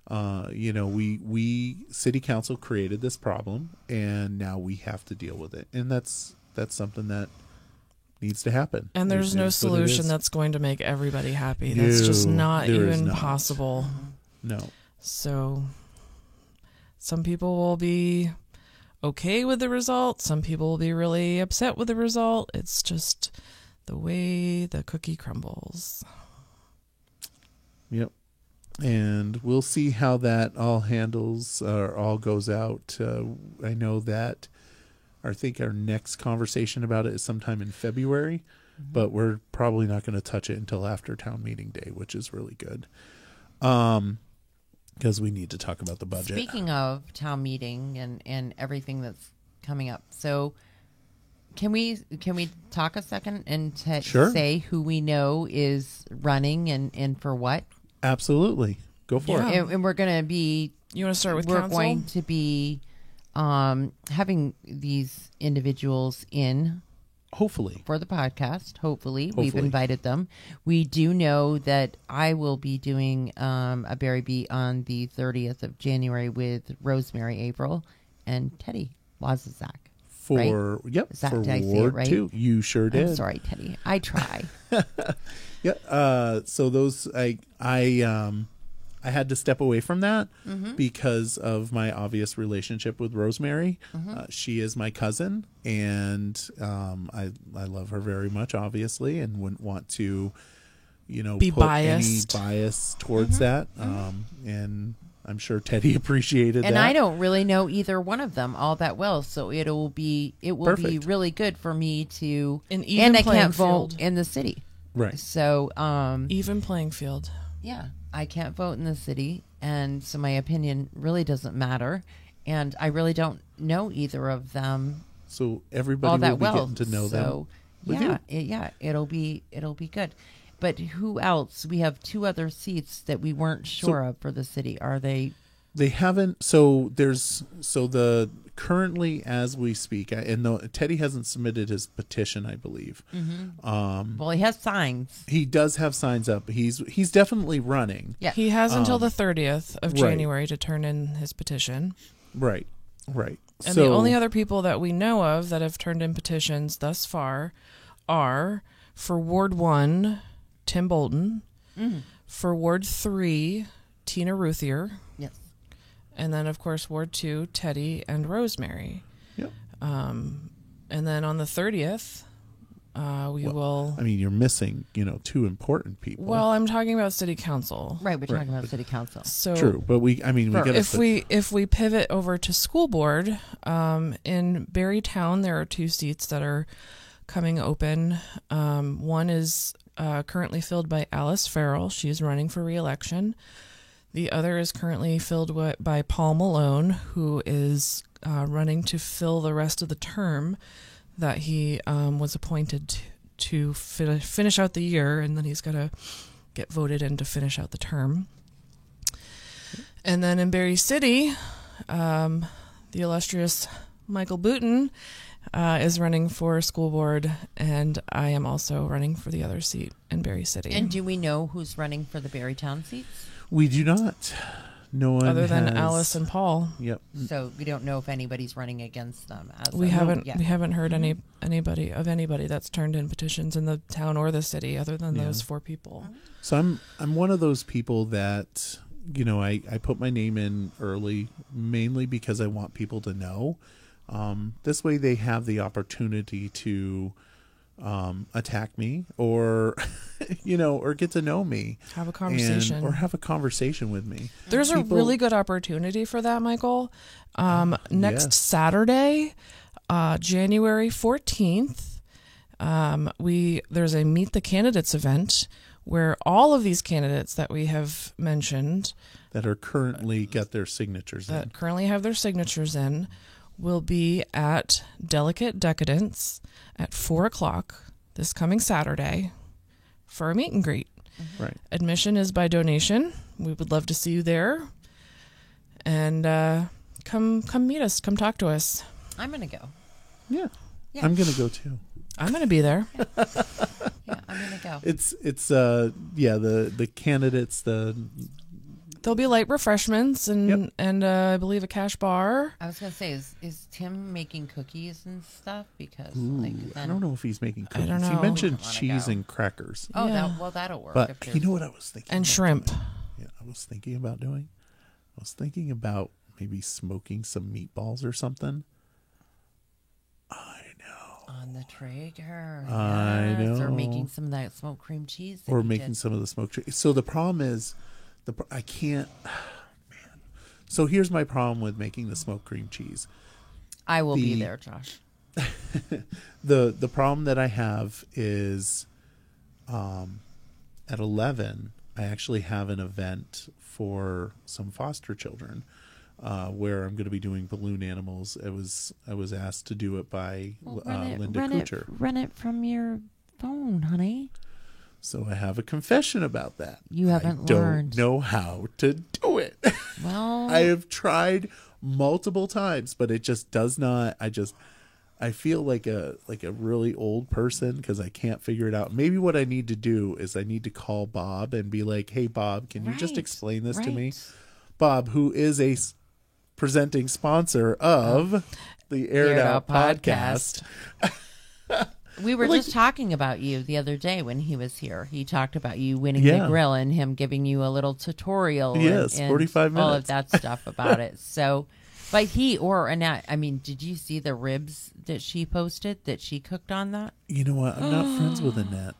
We city council created this problem, and now we have to deal with it, and that's something that needs to happen. And there's no solution that's going to make everybody happy. That's just not even possible. No. So some people will be okay with the result. Some people will be really upset with the result. It's just the way the cookie crumbles. Yep. And we'll see how that all handles or all goes out. I know that I think our next conversation about it is sometime in February, but we're probably not going to touch it until after town meeting day, which is really good. Because we need to talk about the budget. Speaking of town meeting and everything that's coming up, so can we talk a second and Sure. say who we know is running and for what? Absolutely. Go for Yeah. it. And we're going to be You want to start with we're council? going to be having these individuals in Hopefully. for the podcast. Hopefully. We've Hopefully. invited them. We do know that I will be doing a Berry Beat on the 30th of January with Rosemary April and Teddy Wazazak. For yep, Is that- for did I say it Ward right? 2. You sure did. I'm sorry, Teddy. I try. Yeah. So those I had to step away from that because of my obvious relationship with Rosemary. She is my cousin, and I love her very much, obviously, and wouldn't want to, Be put biased. any bias towards that. And I'm sure Teddy appreciated And that. I don't really know either one of them all that well, so it will be Perfect. really good for me to An even and I playing can't vote field. in the city. Right. So Even playing field. yeah, I can't vote in the city, and so my opinion really doesn't matter, and I really don't know either of them So everybody all that will be well. getting to know them. So with yeah, it'll be good. But who else? We have two other seats that we weren't sure of for the city. Are they? They haven't. So the currently as we speak, and Teddy hasn't submitted his petition, I believe. Well, he has signs. He does have signs up. He's definitely running. Yeah. He has until the 30th of right. January to turn in his petition. Right. And the only other people that we know of that have turned in petitions thus far are for Ward 1, Tim Bolton, for Ward 3, Tina Ruthier, Yes. and then, of course, Ward 2, Teddy and Rosemary. Yep. And then on the 30th, we will. I mean, you're missing, two important people. Well, I'm talking about city council. Right, we're talking about city council. So True, but we got if we pivot over to school board, in Barrytown, there are 2 seats that are coming open. One is currently filled by Alice Farrell. She's running for re-election. The other is currently filled by Paul Malone, who is running to fill the rest of the term that he was appointed to finish out the year, and then he's got to get voted in to finish out the term. And then in Barry City, the illustrious Michael Booten is running for school board, and I am also running for the other seat in Barry City. And do we know who's running for the Barrytown seats? We do not. No one other than has- Alice and Paul. Yep. So we don't know if anybody's running against them. We haven't yet. we haven't heard anybody that's turned in petitions in the town or the city other than those 4 people. So I'm one of those people that I put my name in early, mainly because I want people to know. This way they have the opportunity to attack me or or get to know me, Have a conversation. or have a conversation with me. There's a really good opportunity for that, Michael. Next yes. Saturday, January 14th, there's a Meet the Candidates event where all of these candidates that we have mentioned that are currently got their signatures in. that currently have their signatures in will be at Delicate Decadence at 4:00 this coming Saturday for a meet and greet. Right. Admission is by donation. We would love to see you there. And come meet us. Come talk to us. I'm going to go. Yeah. Yeah. I'm going to go too. I'm going to be there. Yeah, I'm going to go. It's the candidates, There'll be light refreshments and Yep. and I believe a cash bar. I was going to say, is Tim making cookies and stuff? Because I don't know if he's making I don't cookies. He know. mentioned I wanna cheese go. and crackers. Oh, Yeah. that'll work. But if you there's- know what I was thinking? And about shrimp. doing? Yeah, I was thinking about doing. I was thinking about maybe smoking some meatballs or something. I know. on the Traeger. I Yes, or know. making some of that smoked cream cheese. that Or you making did. some of the smoked chicken. So the problem is, I can't. Man. So here's my problem with making the smoked cream cheese. I will be the- there, Josh. The problem that I have is, at 11, I actually have an event for some foster children, where I'm going to be doing balloon animals. I was asked to do it by Linda Kuchar. Run it from your phone, honey. So I have a confession about that. You haven't I learned. don't know how to do it. Well, I have tried multiple times, but it just does not. I feel like a really old person because I can't figure it out. Maybe what I need to do is I need to call Bob and be like, "Hey, Bob, can you just Right, explain this to me?" right. Bob, who is a presenting sponsor of the Aired Out podcast. we were like- just talking about you the other day when he was here. He talked about you winning Yeah. the grill and him giving you a little tutorial. Yes, and 45 all minutes. of that stuff about it. So, but he or Annette, I mean, did you see the ribs that she posted that she cooked on that? You know what? I'm not friends with Annette.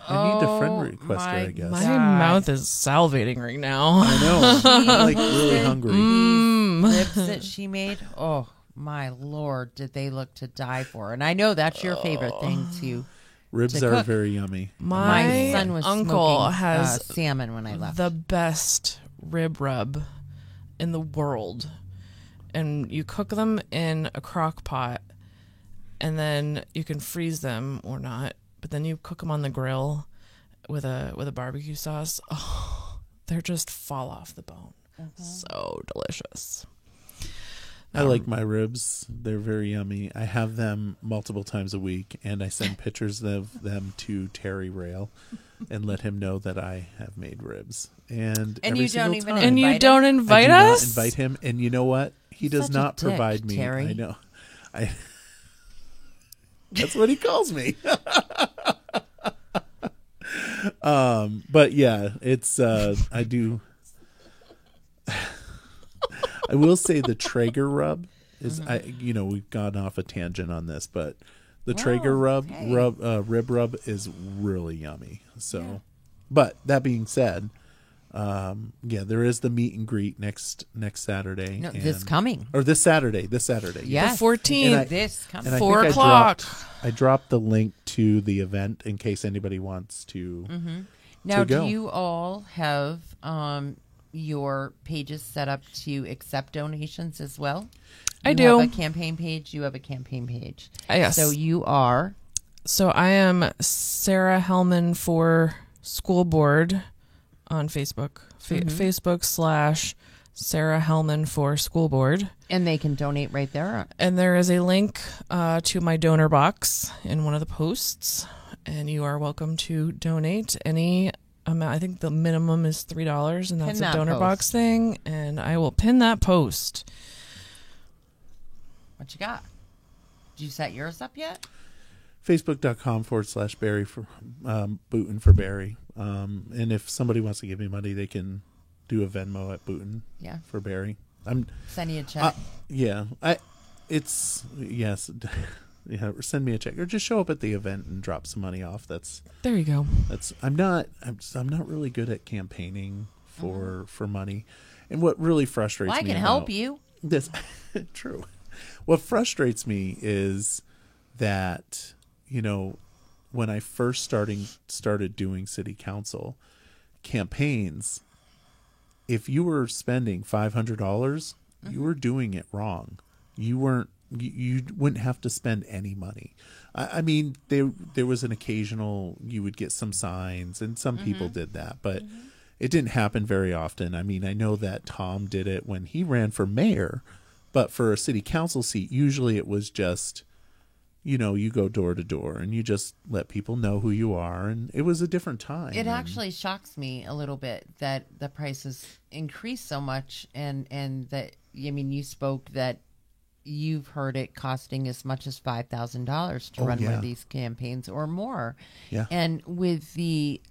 I need to friend request her, I guess. My God. mouth is salivating right now. I know. I'm like really hungry. Ribs that she made. Oh my Lord, did they look to die for? And I know that's your favorite thing to. Ribs to are cook. very yummy. My son was uncle smoking, has salmon when I left. the best rib rub in the world. And you cook them in a crock pot, and then you can freeze them or not. But then you cook them on the grill with a barbecue sauce. Oh, they're just fall off the bone. So delicious. I like my ribs. They're very yummy. I have them multiple times a week, and I send pictures of them to Terry Rail and let him know that I have made ribs. And every you single don't even time, And you Invite don't him? I invite do not us? invite him, and you know what? He does Such a not dick, provide me. Terry. I know. That's what he calls me. But yeah, it's I do. I will say the Traeger rub is we've gone off a tangent on this, but the Wow, Traeger okay. rib rub is really yummy. So, but that being said, there is the meet and greet next Saturday. No, this coming. Or this Saturday. Yes. The 14th. And I- This coming. And I 4 think o'clock. I dropped the link to the event in case anybody wants to. Now, go. do you all have your pages set up to accept donations as well? I You do. have a campaign page. You have a campaign page. Yes. So you are. So I am Sarah Hellman for School Board on Facebook. Facebook / Sarah Hellman for School Board. And they can donate right there. And there is a link to my donor box in one of the posts. And you are welcome to donate any amount. I think the minimum is $3, and that's Pin a that donor post. box thing. And I will pin that post. What you got? Did you set yours up yet? Facebook.com/Barry for Booten for Barry. And if somebody wants to give me money, they can do a Venmo at Booten Yeah. for Barry. Send you a check. Send me a check or just show up at the event and drop some money off. There you go. I'm not really good at campaigning for money. And what really frustrates Well, I me can help you. This true. What frustrates me is that, when I first started doing city council campaigns, if you were spending $500, you were doing it wrong. You wouldn't have to spend any money. I mean, there was an occasional, you would get some signs, and some people did that, but it didn't happen very often. I mean, I know that Tom did it when he ran for mayor, but for a city council seat, usually it was just, you go door to door and you just let people know who you are. And it was a different time. It actually shocks me a little bit that the prices increased so much, and that, I mean, you spoke that you've heard it costing as much as $5,000 to run one of these campaigns or more. Yeah. And with the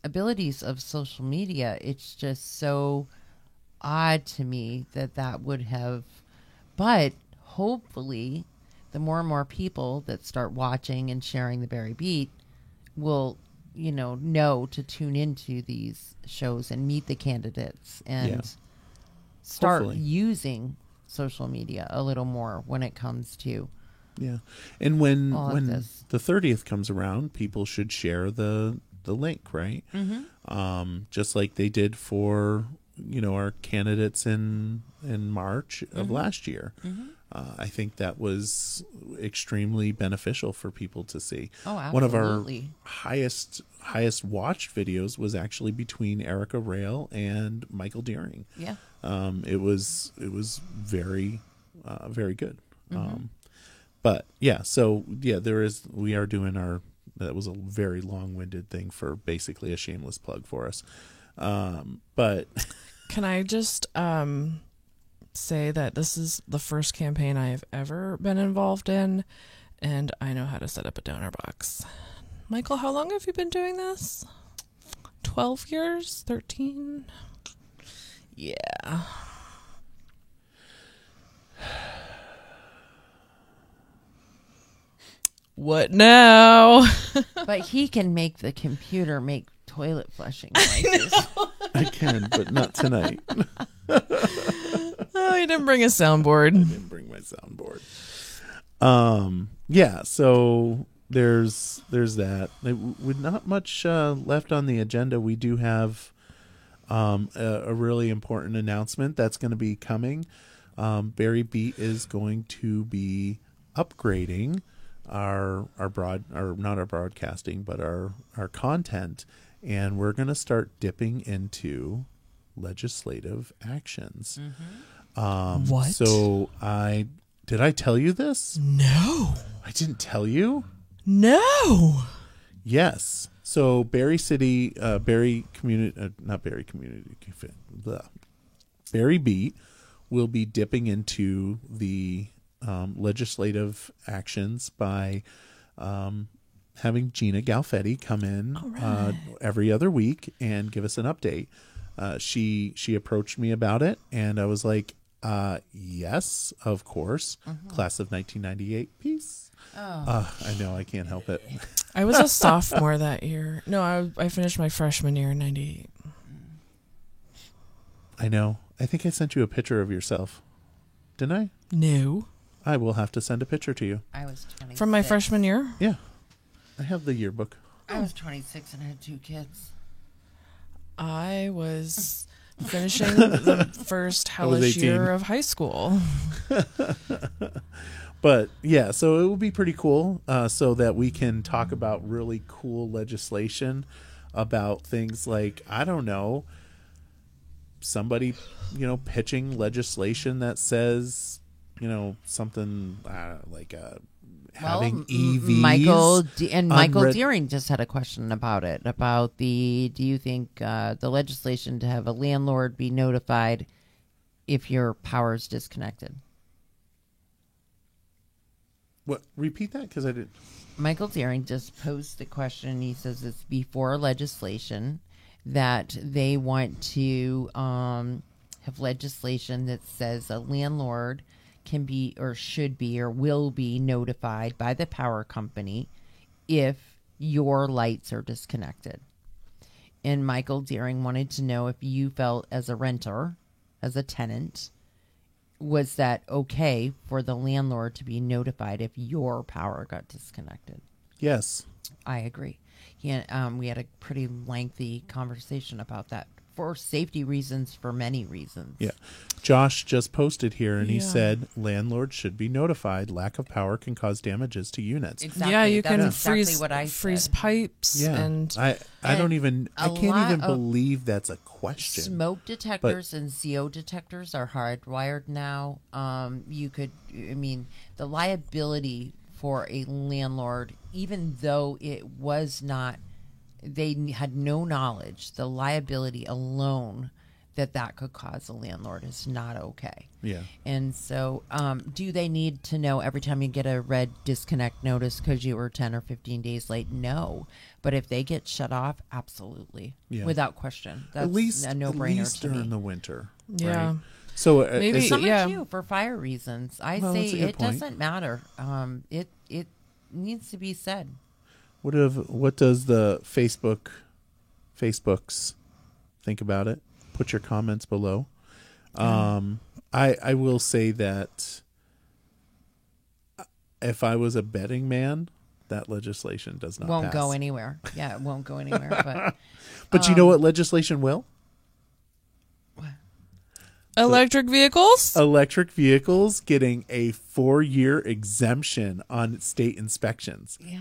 abilities of social media, it's just so odd to me that would have, but hopefully the more and more people that start watching and sharing the Barry Beat will, know to tune into these shows and meet the candidates and start Hopefully. using social media a little more when it comes to And when all of this. the 30th comes around, people should share the link, right? Just like they did for our candidates in March of last year. I think that was extremely beneficial for people to see. Oh, absolutely. One of our highest watched videos was actually between Erica Rail and Michael Deering. Yeah. It was very very good. But we are doing that was a very long-winded thing for basically a shameless plug for us. But Can I just say that this is the first campaign I have ever been involved in, and I know how to set up a donor box. Michael, how long have you been doing this? 12 years? 13? Yeah. What now? But he can make the computer make toilet flushing noises. I can, but not tonight. Oh, you didn't bring a soundboard. Didn't bring my soundboard. So there's that. With not much left on the agenda, we do have a really important announcement that's going to be coming. Barry Beat is going to be upgrading our not our broadcasting, but our content, and we're going to start dipping into legislative actions. What? So did I tell you this? No. I didn't tell you? No. Yes. So Barry City, Barry Community, not Barry Community, Barry Beat will be dipping into the legislative actions by having Gina Galfetti come in every other week and give us an update. She approached me about it, and I was like, Yes, of course. Class of 1998. Peace. I know, I can't help it. I was a sophomore that year. No, I finished my freshman year in 98. I know. I think I sent you a picture of yourself. Didn't I? No. I will have to send a picture to you. I was 26. From my freshman year? Yeah. I have the yearbook. I was 26 and had 2 kids. I was finishing the first hellish 18. year of high school. But yeah, so it will be pretty cool so that we can talk about really cool legislation about things like, I don't know, somebody, pitching legislation that says, something like having EVs. Michael Deering just had a question about it. About do you think the legislation to have a landlord be notified if your power is disconnected? What? Repeat that, because I didn't. Michael Deering just posed the question. He says it's before legislation that they want to have legislation that says a landlord can be or should be or will be notified by the power company if your lights are disconnected. And Michael Deering wanted to know if you felt as a renter, as a tenant, was that okay for the landlord to be notified if your power got disconnected? Yes. I agree. We had a pretty lengthy conversation about that for safety reasons, for many reasons. Yeah. Josh just posted here, and he Yeah. said landlords should be notified. Lack of power can cause damages to units. Exactly. Yeah, you That's can exactly freeze said. pipes. Yeah. And I don't and even, I a can't lot even of believe that's a question. Smoke detectors and CO detectors are hardwired now. The liability for a landlord, even though it was not, they had no knowledge, the liability alone that could cause a landlord is not okay. Yeah. And so, do they need to know every time you get a red disconnect notice because you were 10 or 15 days late? No. But if they get shut off, absolutely. Yeah. Without question. That's At least a no-brainer to during me. the winter. Yeah. Right? So Maybe- is it- Summer Yeah. too, for fire reasons. I Well, say that's a good it point. doesn't matter. It needs to be said. what does the Facebooks think about it? Put your comments below. I will say that if I was a betting man, that legislation does not Won't pass. go anywhere. Yeah, it won't go anywhere. But you know what legislation will? Electric vehicles? Electric vehicles getting a 4-year exemption on state inspections. Yeah.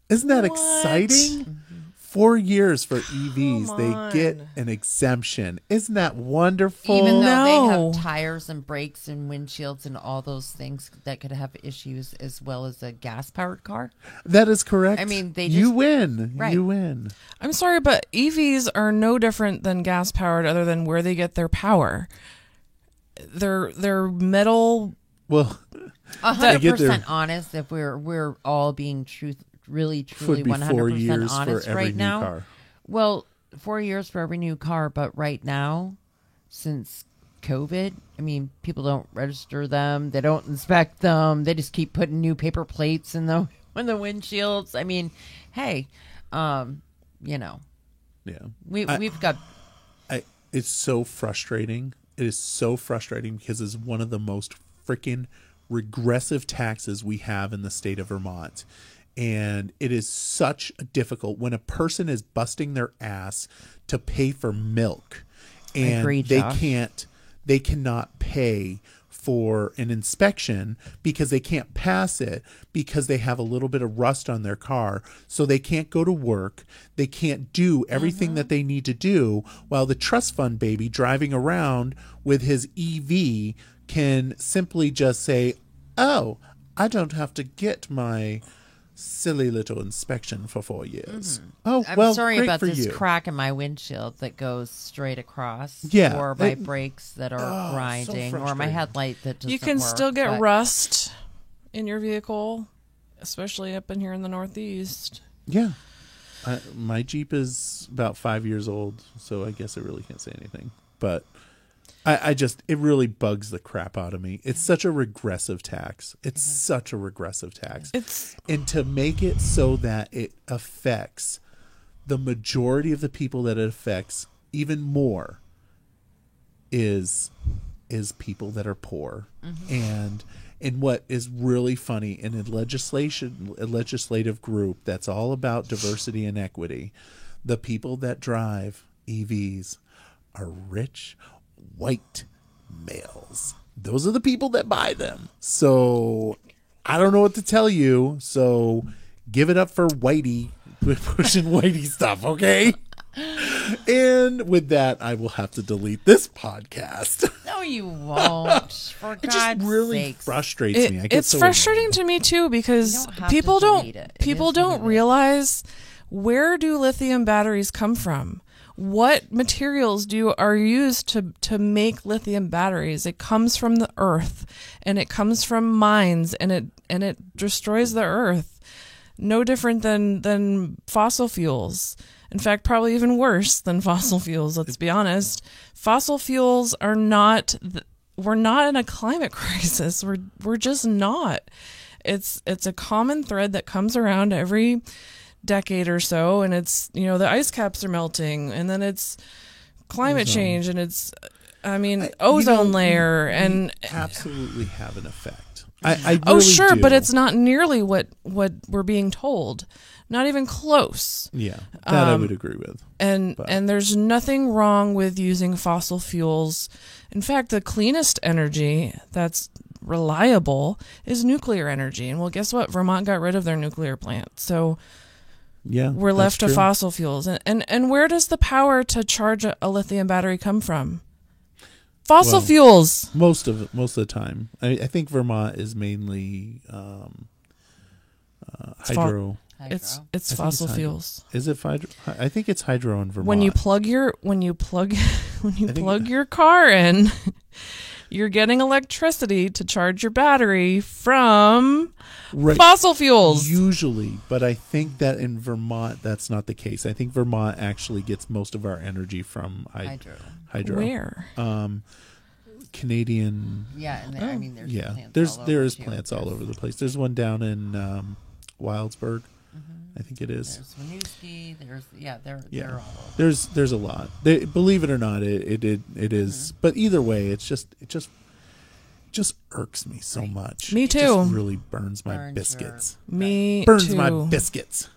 Isn't that What? exciting? 4 years for EVs. Come They get on. an exemption. Isn't that wonderful? Even though they No. have tires and brakes and windshields and all those things that could have issues as well as a gas-powered car. That is correct. I mean, they you just- win. Right. You win. I'm sorry, but EVs are no different than gas powered other than where they get their power. They're metal. Well, 100% honest. If we're all being really truly would be 4 100% years for honest every right new now. car. Well, 4 years for every new car, but right now, since COVID, I mean, people don't register them. They don't inspect them. They just keep putting new paper plates in the windshields. I mean, hey, Yeah. we've got. It's so frustrating. It is so frustrating because it's one of the most freaking regressive taxes we have in the state of Vermont. And it is such a difficult when a person is busting their ass to pay for milk and agree, Josh. they cannot pay for an inspection because they can't pass it because they have a little bit of rust on their car. So they can't go to work. They can't do everything that they need to do, while the trust fund baby driving around with his EV can simply just say, oh, I don't have to get my silly little inspection for 4 years. Oh, I'm well, sorry great about for this you. crack in my windshield that goes straight across. Yeah, Or my it- brakes that are so grinding, or my frustrating. headlight that doesn't You can work, still get but- rust in your vehicle, especially up in here in the Northeast. Yeah. My Jeep is about 5 years old, so I guess I really can't say anything. But it really bugs the crap out of me. It's such a regressive tax. It's such a regressive tax. And to make it so that it affects the majority of the people that it affects even more is people that are poor. And what is really funny in a legislative group that's all about diversity and equity, the people that drive EVs are rich white males. Those are the people that buy them. So I don't know what to tell you. So give it up for Whitey pushing Whitey stuff, okay? And with that, I will have to delete this podcast. No, you won't. For It God's just really sakes. frustrates me. I get It's so frustrating annoyed. to me too, because You don't have people to don't delete it. It people is what don't it is. realize, where do lithium batteries come from? What materials are used to make lithium batteries? It comes from the earth, and it comes from mines, and it destroys the earth. No different than fossil fuels. In fact, probably even worse than fossil fuels. Let's be honest. Fossil fuels are not. We're not in a climate crisis. We're just not. It's a common thread that comes around every decade or so, and it's, the ice caps are melting, and then it's climate change, and it's ozone layer, and absolutely have an effect. I oh really sure, do. but it's not nearly what we're being told. Not even close. Yeah, that I would agree with. And there's nothing wrong with using fossil fuels. In fact, the cleanest energy that's reliable is nuclear energy. And well, guess what? Vermont got rid of their nuclear plant. So yeah, we're left to true. fossil fuels. And where does the power to charge a lithium battery come from? Fossil fuels. Most of the time. I think Vermont is mainly hydro. It's I think fossil it's hydro. fuels. Is it hydro? I think it's hydro in Vermont. When you plug your car in, you're getting electricity to charge your battery from Right. fossil fuels. Usually, but I think that in Vermont that's not the case. I think Vermont actually gets most of our energy from hydro. Where? Canadian. Yeah, and I mean, there's Yeah, plants there's too. plants all over the place. There's one down in Wildsburg. I think it is. There's Winooski. They're all over. There's a lot. Believe it or not, it is. But either way, it just irks me so much. Me It too. just really burns my Burns biscuits. Me Burns too. my biscuits.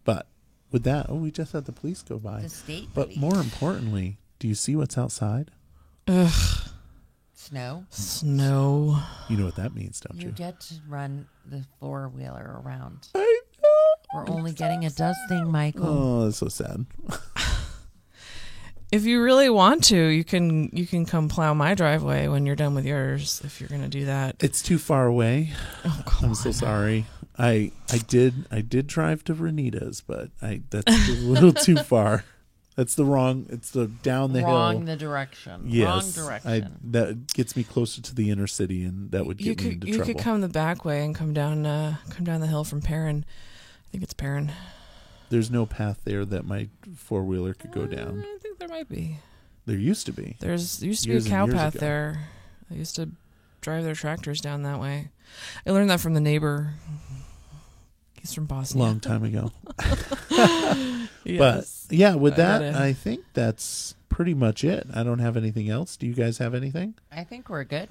But with that, we just had the police go by. The state, But buddy. more importantly, do you see what's outside? Ugh, Snow. snow. You know what that means, don't You you? get to run the 4-wheeler around. I know. We're only getting a dusting, Michael. Oh, that's so sad. If you really want to, you can come plow my driveway when you're done with yours. If you're gonna do that. It's too far away. Oh, come I'm so sorry. I did drive to Renita's, but that's a little too far. That's the wrong. It's the down the Wrong hill. the direction. Yes, Wrong direction. that gets me closer to the inner city, and that would You get me into could trouble. come the back way and come down the hill from Perrin. I think it's Perrin. There's no path there that my 4-wheeler could go down. I think there might be. There used to be. There used to Years be a and cow years path ago. there. They used to drive their tractors down that way. I learned that from the neighbor. He's from Bosnia. Long time ago. Yes. But yeah, with I that, gotta- I think that's pretty much it. I don't have anything else. Do you guys have anything? I think we're good.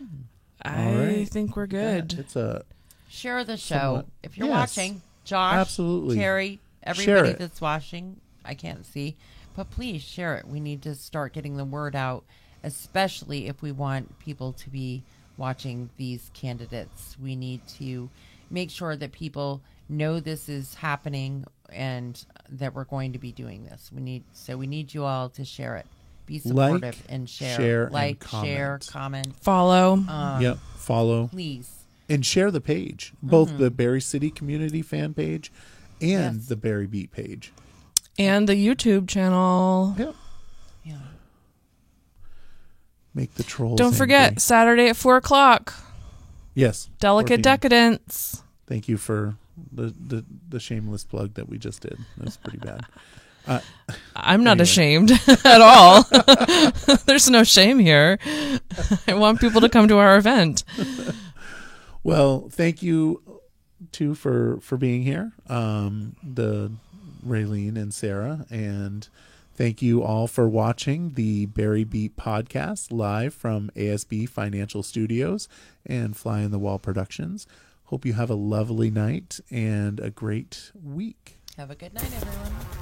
I All right. think we're good. It's a Share the show. Somewhat. If you're Yes. watching, Josh, Absolutely. Carrie, Share everybody it. that's watching, I can't see, but please share it. We need to start getting the word out, especially if we want people to be watching these candidates. We need to make sure that people know this is happening and that we're going to be doing this. We need you all to share it. Be supportive Like, and share. share, and Like, share, comment. comment. Follow. yep. Follow Please. and share the page, both the Berry City Community fan page and Yes. the Berry Beat page. And the YouTube channel. Yep. Yeah. Make the trolls. Don't angry. forget, Saturday at 4:00. Yes. Delicate 14. Decadence. Thank you for the shameless plug that we just did. That's pretty bad. I'm not Anyway. ashamed at all. There's no shame here. I want people to come to our event. Well, thank you too for being here, the Raylene and Sarah, and thank you all for watching the Barry Beat podcast live from ASB Financial Studios and Fly on the Wall Productions. Hope you have a lovely night and a great week. Have a good night, everyone.